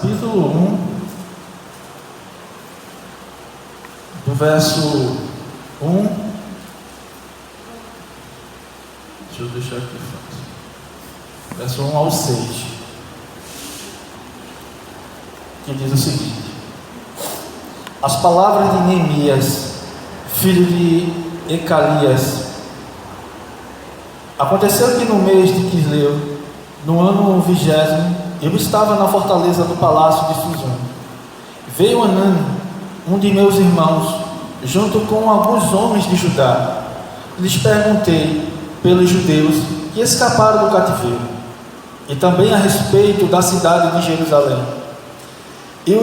capítulo 1, do verso 1. Deixa eu deixar aqui fácil. Verso 1 ao 6. Que diz o seguinte: as palavras de Neemias, filho de Ecalias. Aconteceu que no mês de Quisleu, no ano 20º, eu estava na fortaleza do palácio de Suzã. Veio Anani, um de meus irmãos, junto com alguns homens de Judá. Lhes perguntei pelos judeus que escaparam do cativeiro, e também a respeito da cidade de Jerusalém. E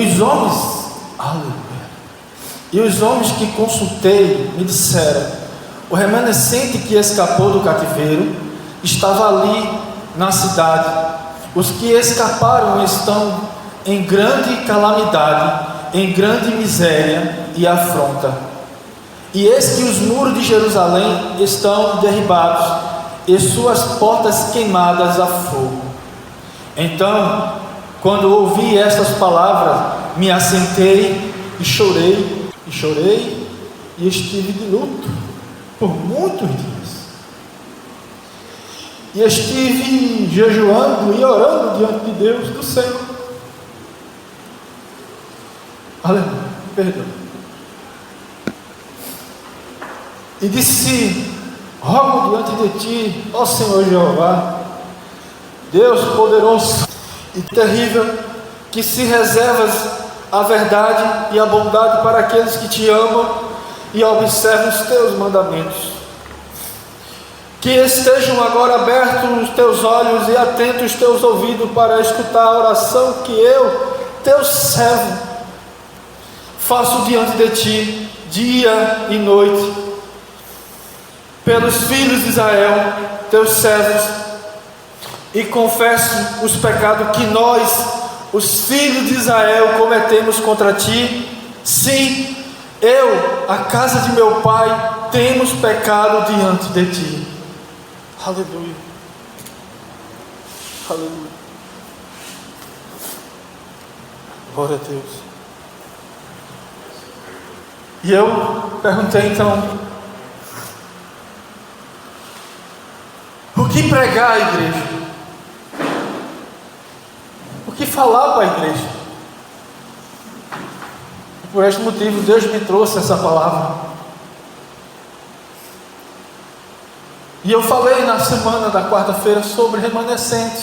os homens que consultei me disseram: o remanescente que escapou do cativeiro estava ali na cidade. Os que escaparam estão em grande calamidade, em grande miséria e afronta. E eis que os muros de Jerusalém estão derribados e suas portas queimadas a fogo. Então, quando ouvi estas palavras, me assentei e chorei, e estive de luto por muitos dias. E estive jejuando e orando diante de Deus do céu. Aleluia, perdão. E disse: rogo diante de ti, ó Senhor Jeová, Deus poderoso e terrível, que se reservas a verdade e a bondade para aqueles que te amam e observam os teus mandamentos. Que estejam agora abertos os teus olhos e atentos os teus ouvidos para escutar a oração que eu, teu servo, faço diante de ti, dia e noite, pelos filhos de Israel, teus servos, e confesso os pecados que nós, os filhos de Israel, cometemos contra ti. Sim, eu, a casa de meu pai, temos pecado diante de ti. Aleluia. Aleluia. Glória a Deus. E eu perguntei então: o que pregar à igreja? O que falar para a igreja? E por este motivo Deus me trouxe essa palavra. E eu falei na semana da quarta-feira sobre remanescente.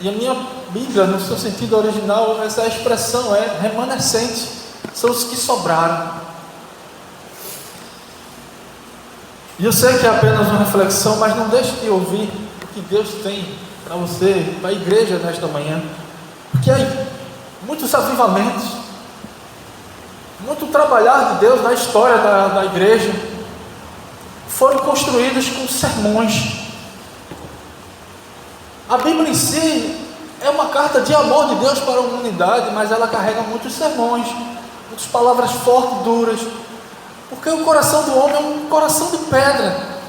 E a minha Bíblia, no seu sentido original, essa expressão é remanescente. São os que sobraram. E eu sei que é apenas uma reflexão, mas não deixe de ouvir o que Deus tem para você, para a igreja nesta manhã. Porque há muitos avivamentos, muito trabalhar de Deus na história da igreja, foram construídos com sermões. A Bíblia em si é uma carta de amor de Deus para a humanidade, mas ela carrega muitos sermões, muitas palavras fortes e duras, porque o coração do homem é um coração de pedra,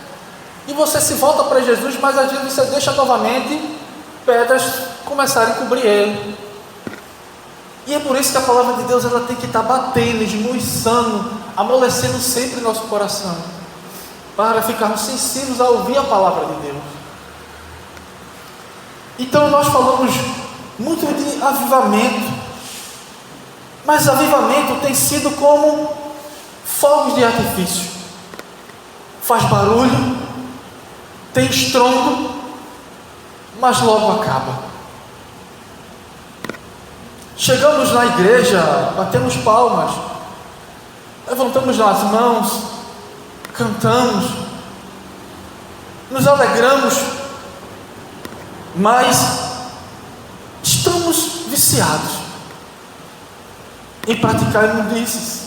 e você se volta para Jesus, mas às vezes você deixa novamente pedras começarem a cobrir ele. E é por isso que a palavra de Deus ela tem que estar batendo, esmuiçando, amolecendo sempre nosso coração, para ficarmos sensíveis a ouvir a palavra de Deus. Então nós falamos muito de avivamento, mas avivamento tem sido como fogos de artifício. Faz barulho, tem estrondo, mas logo acaba. Chegamos na igreja, batemos palmas, levantamos as mãos, cantamos, nos alegramos, mas estamos viciados em praticar imundícies,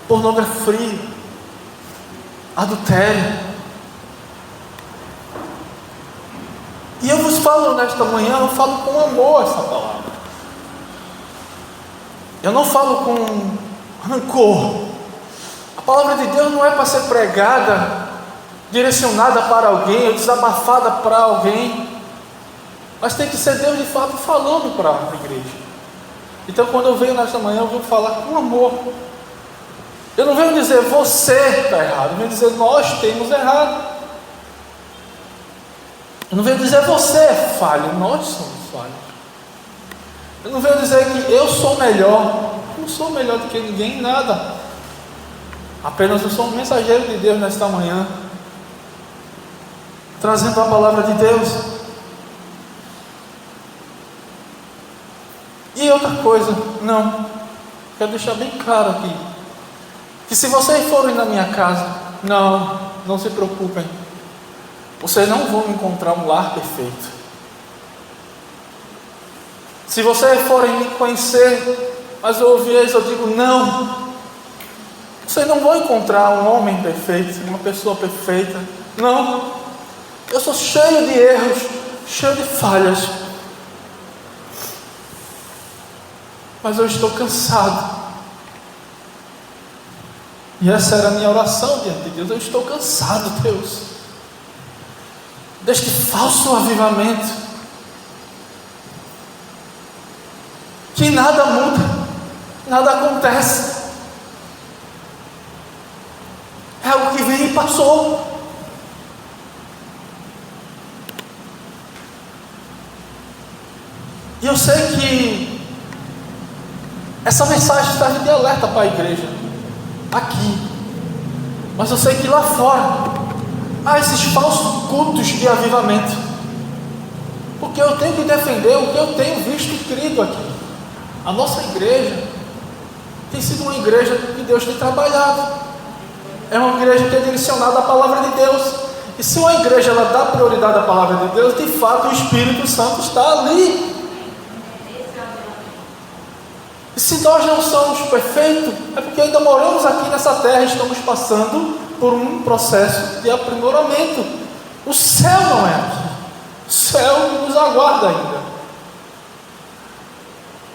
pornografia, adultério. E eu vos falo nesta manhã, eu falo com amor essa palavra. Eu não falo com rancor. A palavra de Deus não é para ser pregada, direcionada para alguém, ou desabafada para alguém. Mas tem que ser Deus de fato falando para a igreja. Então quando eu venho nesta manhã, eu venho falar com amor. Eu não venho dizer você está errado, eu venho dizer nós temos errado. Eu não venho dizer você é falho, nós somos falhos. Eu não venho dizer que eu sou melhor. Eu não sou melhor do que ninguém em nada. Apenas eu sou um mensageiro de Deus nesta manhã, trazendo a palavra de Deus. E outra coisa, quero deixar bem claro aqui, que se vocês forem na minha casa, não se preocupem, vocês não vão encontrar um lar perfeito. Se vocês forem me conhecer, mas eu ouvi eles, eu digo não, vocês não vão encontrar um homem perfeito, uma pessoa perfeita. Não, eu sou cheio de erros, cheio de falhas, mas eu estou cansado. E essa era a minha oração diante de Deus. Eu estou cansado, Deus, deste falso avivamento, que nada muda, nada acontece. É algo que veio e passou. E eu sei que essa mensagem está de alerta para a igreja aqui, mas eu sei que lá fora há esses falsos cultos de avivamento, porque eu tenho que defender o que eu tenho visto crido aqui. A nossa igreja tem sido uma igreja que Deus tem trabalhado, é uma igreja que é direcionada à palavra de Deus. E se uma igreja ela dá prioridade à palavra de Deus, de fato o Espírito Santo está ali. E se nós não somos perfeitos, é porque ainda moramos aqui nessa terra, estamos passando por um processo de aprimoramento. O céu não é aqui, o céu nos aguarda ainda.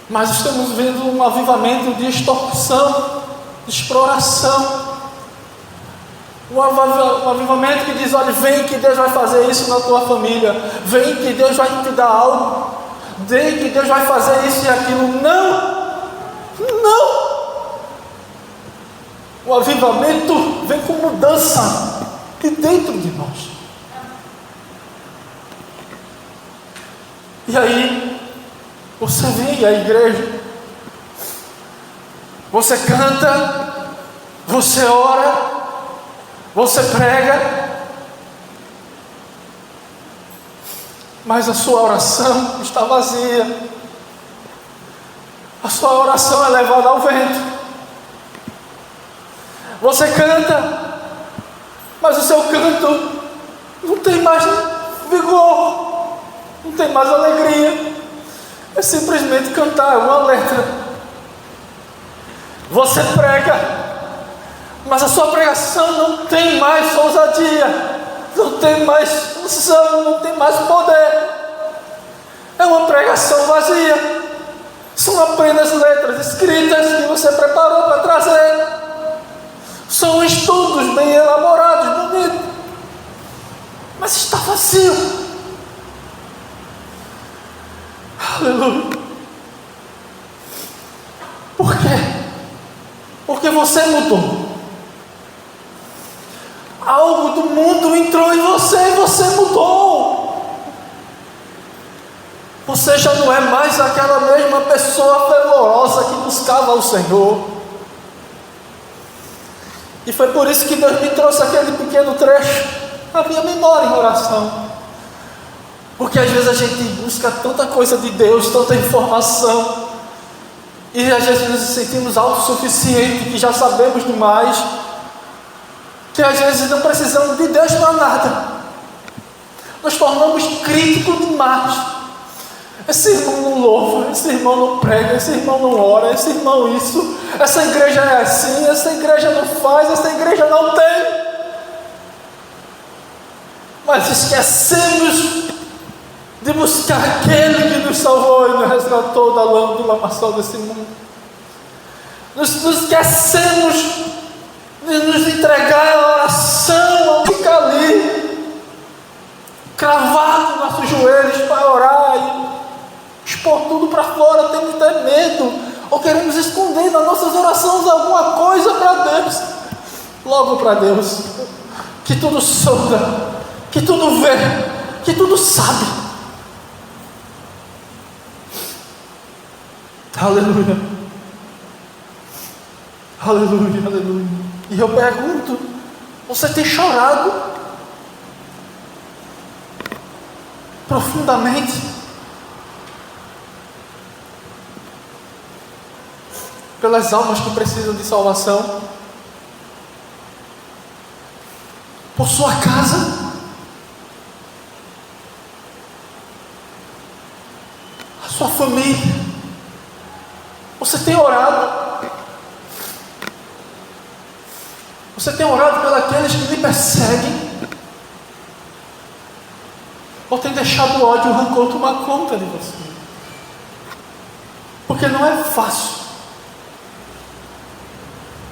Mas estamos vendo um avivamento de extorsão, de exploração. Um avivamento que diz: olha, vem que Deus vai fazer isso na tua família, vem que Deus vai te dar algo, vem que Deus vai fazer isso e aquilo. Não! O avivamento vem com mudança de dentro de nós. E aí você vem à igreja, você canta, você ora, você prega, mas a sua oração está vazia. A sua oração é levada ao vento. Você canta, mas o seu canto não tem mais vigor, não tem mais alegria. É simplesmente cantar, é uma letra. Você prega, mas a sua pregação não tem mais ousadia, não tem mais unção, não tem mais poder. É uma pregação vazia. São apenas letras escritas que você preparou para trazer. São estudos bem elaborados, bonitos, mas está vazio. Aleluia. Por quê? Porque você mudou. Algo do mundo entrou em você e você mudou. Você já não é mais aquela mesma pessoa fervorosa que buscava o Senhor. E foi por isso que Deus me trouxe aquele pequeno trecho na minha memória em oração. Porque às vezes a gente busca tanta coisa de Deus, tanta informação, e às vezes nos sentimos autossuficientes, que já sabemos demais, que às vezes não precisamos de Deus para nada. Nos tornamos críticos demais. Esse irmão não louva, esse irmão não prega, esse irmão não ora, esse irmão isso, essa igreja é assim, essa igreja não faz, essa igreja não tem. Mas esquecemos de buscar aquele que nos salvou e nos resgatou do lamaçal desse mundo. Nos esquecemos de nos entregar a oração, ao ficar ali, cravado no nosso nossos joelhos para orar e expor tudo para fora, temos que ter medo, ou queremos esconder nas nossas orações alguma coisa para Deus, logo para Deus, que tudo sonda, que tudo vê, que tudo sabe. Aleluia, aleluia, aleluia. E eu pergunto, você tem chorado profundamente pelas almas que precisam de salvação, por sua casa, a sua família? Você tem orado? Você tem orado pelos que lhe perseguem? Ou tem deixado o ódio e o rancor tomar conta de você? Porque não é fácil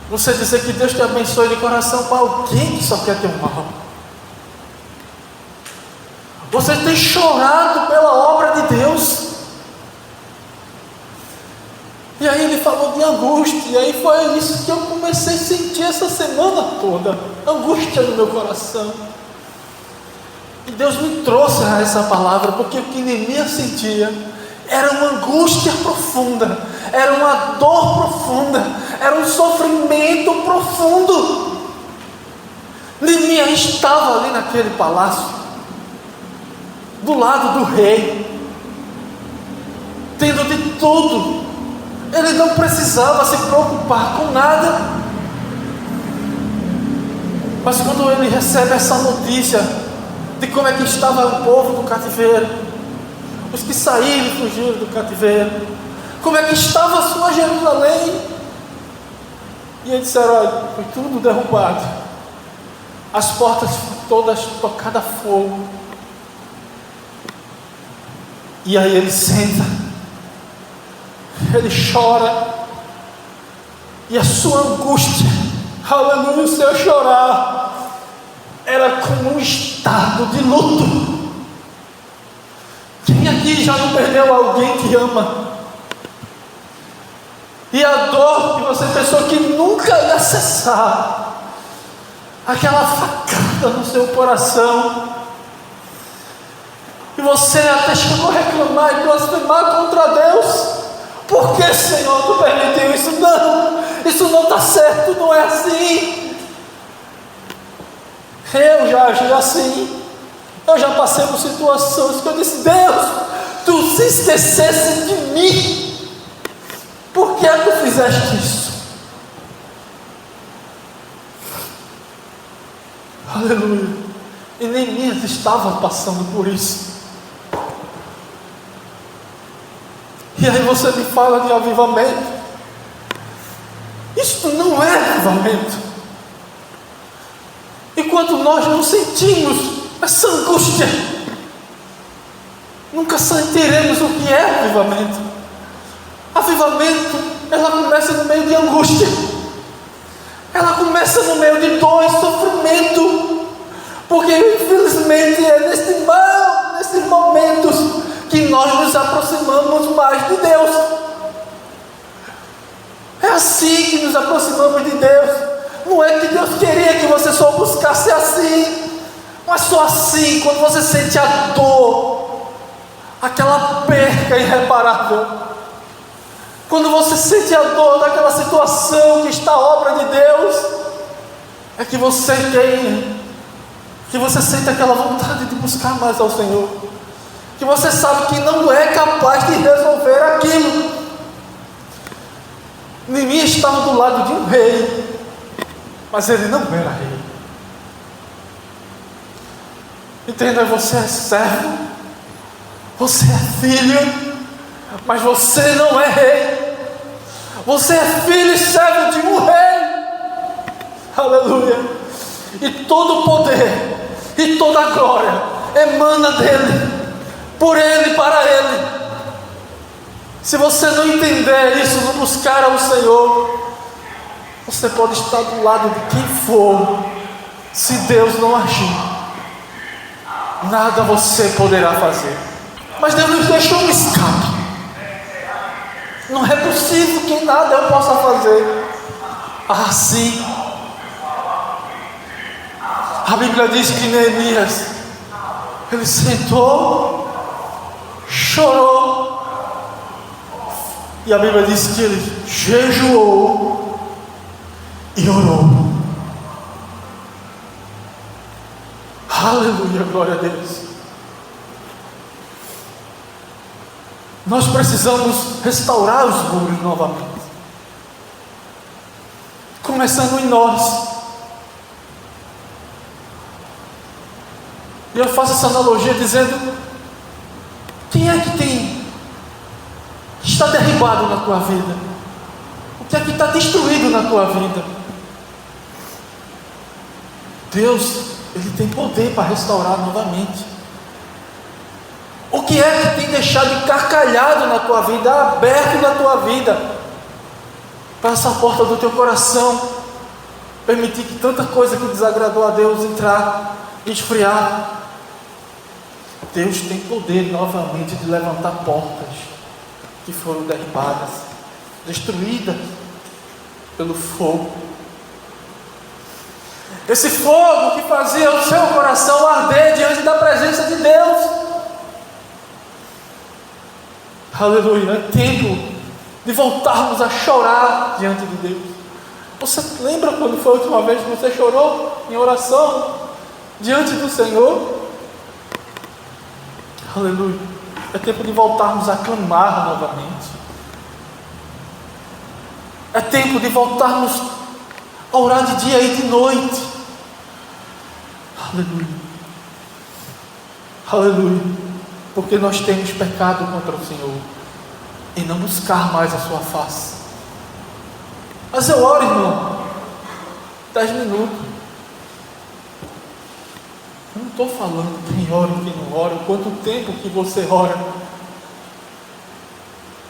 você dizer que Deus te abençoe de coração para alguém que só quer ter um mal. Você tem chorado pela obra de Deus. E aí ele falou de angústia, e aí foi isso que eu comecei a sentir essa semana toda, angústia no meu coração. E Deus me trouxe a essa palavra, porque o que Neemias sentia era uma angústia profunda, era uma dor profunda, era um sofrimento profundo. Neemias estava ali naquele palácio, do lado do rei, tendo de tudo. Ele não precisava se preocupar com nada. Mas quando ele recebe essa notícia de como é que estava o povo do cativeiro, os que saíram e fugiram do cativeiro, como é que estava a sua Jerusalém, e eles disseram: olha, foi tudo derrubado, as portas todas tocadas a fogo. E aí ele senta, ele chora, e a sua angústia, aleluia, o seu chorar era como um estado de luto. Quem aqui já não perdeu alguém que ama? E a dor que você pensou que nunca ia cessar, aquela facada no seu coração, e você até chegou a reclamar e blasfemar contra Deus. Por que, Senhor, tu permitiu isso? Não, isso não está certo, não é assim. Eu já agi assim, eu já passei por situações que eu disse: Deus, tu se esquecesse de mim, por que tu fizeste isso? Aleluia. E Neemias estava passando por isso. E aí você me fala de avivamento. Isso não é avivamento. Enquanto nós não sentimos essa angústia, nunca sentiremos o que é avivamento. Avivamento, ela começa no meio de angústia, ela começa no meio de dor e sofrimento, porque infelizmente é nesses momentos que nós nos aproximamos mais de Deus. É assim que nos aproximamos de Deus. Não é que Deus queria que você só buscasse assim, mas só assim, quando você sente a dor, aquela perca irreparável, quando você sente a dor daquela situação que está a obra de Deus, é que você sente aquela vontade de buscar mais ao Senhor, que você sabe que não é capaz de resolver aquilo. Neemias estava do lado de um rei, mas ele não era rei. Entenda, você é servo, você é filho, mas você não é rei. Você é filho e servo de um rei. Aleluia. E todo o poder e toda a glória emana dele, por ele e para ele. Se você não entender isso, não buscar ao Senhor, você pode estar do lado de quem for, se Deus não agir. nada você poderá fazer. Mas Deus nos deixou um escape. Não é possível que nada eu possa fazer. Assim, a Bíblia diz que Neemias, ele sentou, chorou, e a Bíblia diz que ele jejuou e orou. Aleluia, glória a Deus. Nós precisamos restaurar os muros novamente, começando em nós. E eu faço essa analogia dizendo: quem é que está derribado na tua vida? O que é que está destruído na tua vida? Deus, Ele tem poder para restaurar novamente. O que é que tem deixado encarcalhado na tua vida, aberto na tua vida, para essa porta do teu coração permitir que tanta coisa que desagradou a Deus entrar e esfriar? Deus tem poder novamente de levantar portas que foram derribadas, destruídas pelo fogo. Esse fogo que fazia o seu coração arder diante da presença de Deus. Aleluia, é tempo de voltarmos a chorar diante de Deus. Você lembra quando foi a última vez que você chorou em oração diante do Senhor? Aleluia, é tempo de voltarmos a clamar novamente. É tempo de voltarmos a orar de dia e de noite. Aleluia, aleluia. Porque nós temos pecado contra o Senhor e não buscar mais a sua face. Mas eu oro, irmão, 10 minutos. Eu não estou falando quem ora e quem não ora, quanto tempo que você ora.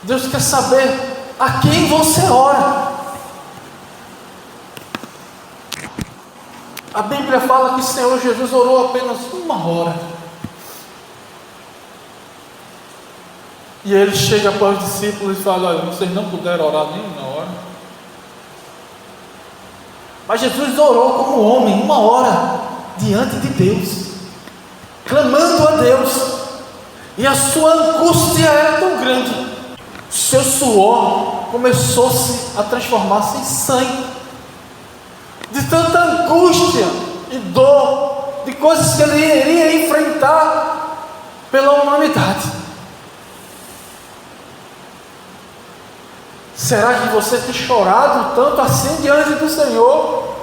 Deus quer saber a quem você ora. A Bíblia fala que o Senhor Jesus orou apenas 1 hora. E ele chega para os discípulos e fala: olha, vocês não puderam orar nem 1 hora. Mas Jesus orou como homem 1 hora diante de Deus, clamando a Deus. E a sua angústia era tão grande, seu suor começou-se a transformar-se em sangue, de tanta angústia e dor, de coisas que ele iria enfrentar pela humanidade. Será que você tem chorado tanto assim diante do Senhor,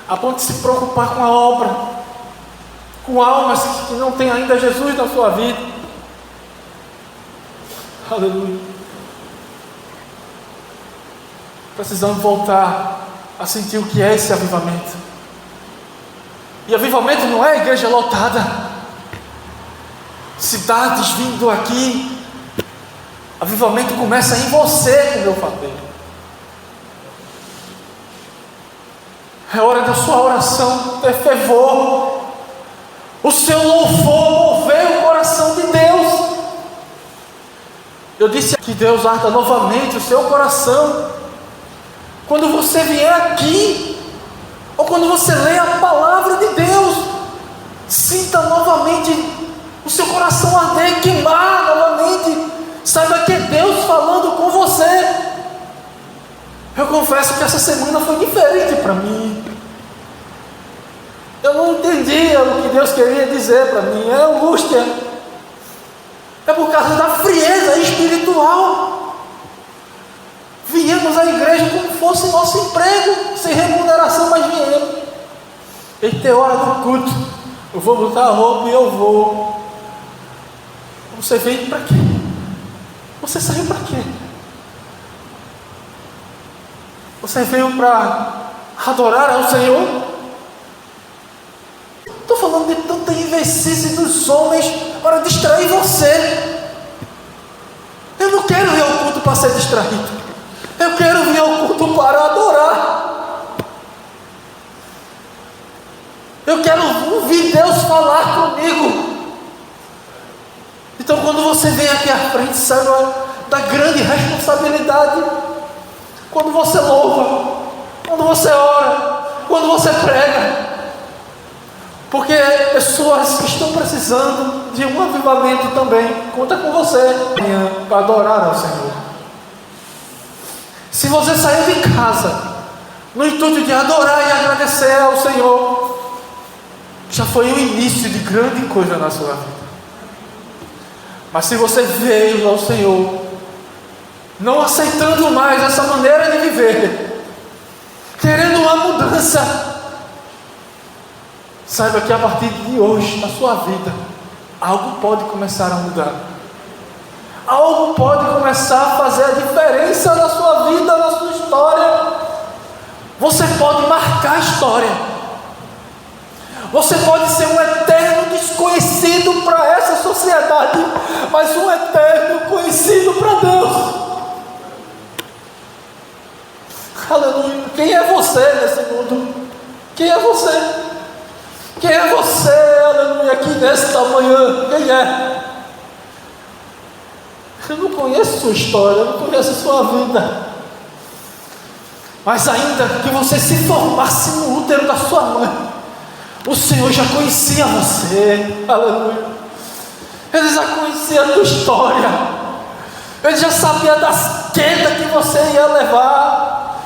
a ponto de se preocupar com a obra, com almas que não têm ainda Jesus na sua vida? Aleluia. Precisamos voltar a sentir o que é esse avivamento. E avivamento não é igreja lotada, cidades vindo aqui. Avivamento começa em você, como eu falei. É hora da sua oração ter fervor, o seu louvor mover o coração de Deus. Eu disse que Deus arda novamente o seu coração quando você vier aqui, ou quando você lê a palavra de Deus. Sinta novamente o seu coração arder, queimar novamente. Saiba que é Deus falando com você. Eu confesso que essa semana foi diferente para mim. Eu não entendia o que Deus queria dizer para mim. É angústia. É por causa da frieza espiritual. Viemos à igreja como fosse nosso emprego, sem remuneração, mas viemos. Eita, é hora do culto. Eu vou botar a roupa e eu vou. Você veio para quê? Você saiu para quê? Você veio para adorar ao Senhor? Estou falando de tanta imbecilidade dos homens para distrair você. Eu não quero vir ao culto para ser distraído. Eu quero vir ao culto para adorar. Eu quero ouvi Deus falar comigo. Então, quando você vem aqui à frente, saiba da grande responsabilidade. Quando você louva, quando você ora, quando você prega, porque pessoas que estão precisando de um avivamento também, conta com você para adorar ao Senhor. Se você saiu de casa no intuito de adorar e agradecer ao Senhor, já foi o início de grande coisa na sua vida. Mas se você veio ao Senhor não aceitando mais essa maneira de viver, querendo uma mudança, saiba que a partir de hoje, na sua vida, algo pode começar a mudar. Algo pode começar a fazer a diferença na sua vida, na sua história. Você pode marcar a história. Você pode ser um eterno desconhecido para essa sociedade, mas um eterno conhecido para Deus. Aleluia. Quem é você nesse mundo? Quem é você? Quem é você, aleluia, aqui nesta manhã? Quem é? Eu não conheço sua história, eu não conheço sua vida. Mas ainda que você se formasse no útero da sua mãe, o Senhor já conhecia você, aleluia. Ele já conhecia a tua história. Ele já sabia das quedas que você ia levar,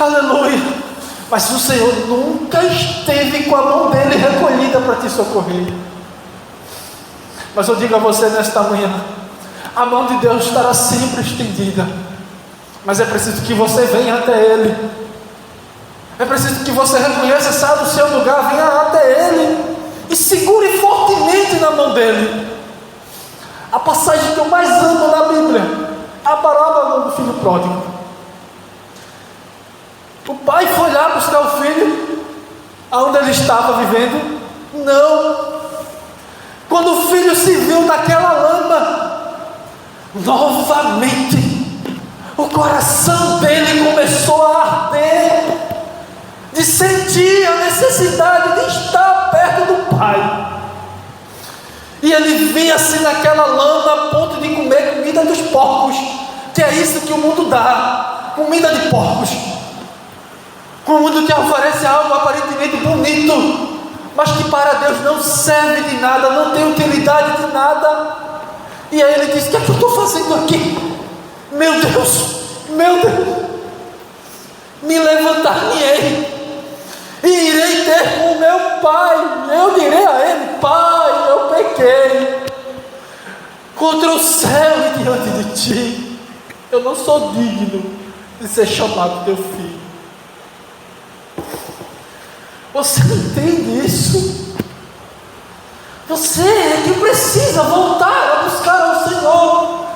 aleluia. Mas o Senhor nunca esteve com a mão dele recolhida para te socorrer. Mas eu digo a você nesta manhã, a mão de Deus estará sempre estendida, mas é preciso que você venha até Ele. É preciso que você reconheça, saia do seu lugar, venha até Ele e segure fortemente na mão dele. A passagem que eu mais amo na Bíblia, a parábola do filho pródigo. O pai foi lá buscar o filho aonde ele estava vivendo? Não. Quando o filho se viu naquela lama, novamente o coração dele começou a arder, de sentir a necessidade de estar perto do pai. E ele via-se naquela lama a ponto de comer comida dos porcos, que é isso que o mundo dá, comida de porcos. O mundo te oferece algo aparentemente bonito, mas que para Deus não serve de nada, não tem utilidade de nada. E aí ele diz: o que é que eu estou fazendo aqui? Meu Deus, me levantar-me-ei e irei ter com o meu pai. Eu direi a ele: pai, eu pequei contra o céu e diante de ti, eu não sou digno de ser chamado teu filho. Você não entende isso? Você é que precisa voltar a buscar ao Senhor,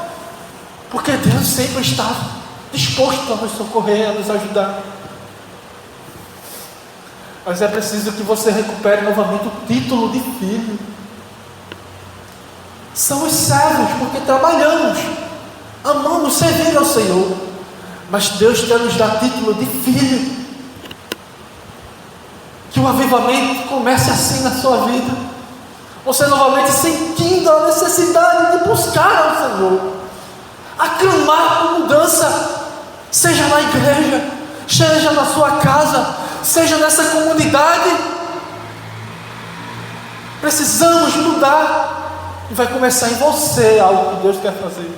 porque Deus sempre está disposto a nos socorrer, a nos ajudar. Mas é preciso que você recupere novamente o título de filho. Somos servos porque trabalhamos, amamos servir ao Senhor, mas Deus quer nos dar título de filho. Que o avivamento comece assim na sua vida, você novamente sentindo a necessidade de buscar ao Senhor, a clamar por mudança, seja na igreja, seja na sua casa, seja nessa comunidade. Precisamos mudar, e vai começar em você algo que Deus quer fazer.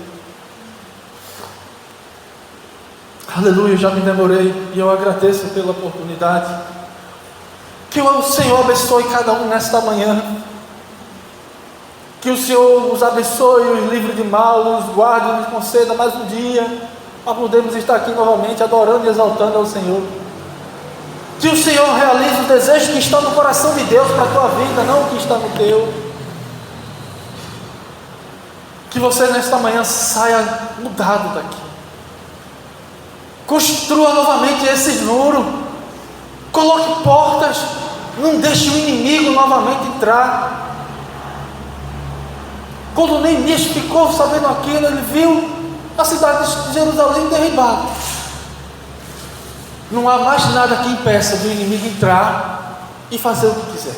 Aleluia, já me demorei e eu agradeço pela oportunidade. Que o Senhor abençoe cada um nesta manhã. Que o Senhor os abençoe, os livre de mal, os guarde e nos conceda mais um dia para podermos estar aqui novamente adorando e exaltando ao Senhor. Que o Senhor realize o desejo que está no coração de Deus para a tua vida, não o que está no teu. Que você nesta manhã saia mudado daqui. Construa novamente esse muro. Coloque portas, não deixe o inimigo novamente entrar. Quando Neemias ficou sabendo aquilo, ele viu a cidade de Jerusalém derribada. Não há mais nada que impeça do inimigo entrar e fazer o que quiser.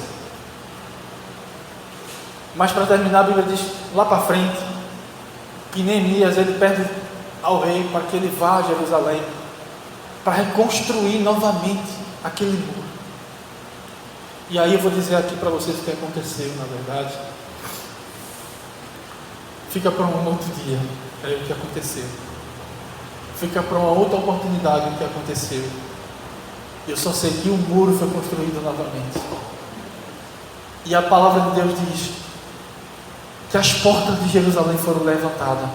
Mas para terminar, a Bíblia diz lá para frente que Neemias ele pede ao rei para que ele vá a Jerusalém para reconstruir novamente aquele muro. E aí eu vou dizer aqui para vocês o que aconteceu, na verdade. Fica para um outro dia o que aconteceu. Fica para uma outra oportunidade o que aconteceu. Eu só sei que o muro foi construído novamente. E a palavra de Deus diz que as portas de Jerusalém foram levantadas.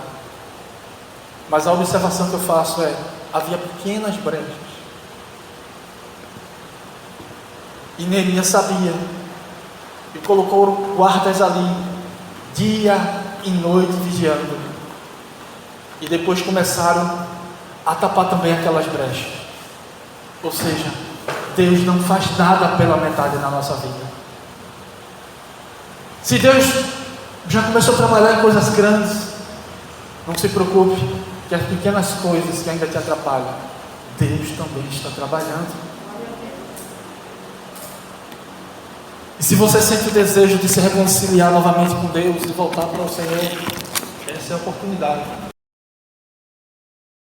Mas a observação que eu faço é: havia pequenas brechas. E Neemias sabia. E colocou guardas ali, dia e noite vigiando. E depois começaram a tapar também aquelas brechas. Ou seja, Deus não faz nada pela metade na nossa vida. Se Deus já começou a trabalhar em coisas grandes, não se preocupe, que as pequenas coisas que ainda te atrapalham, Deus também está trabalhando. E se você sente o desejo de se reconciliar novamente com Deus e voltar para o Senhor, essa é a oportunidade.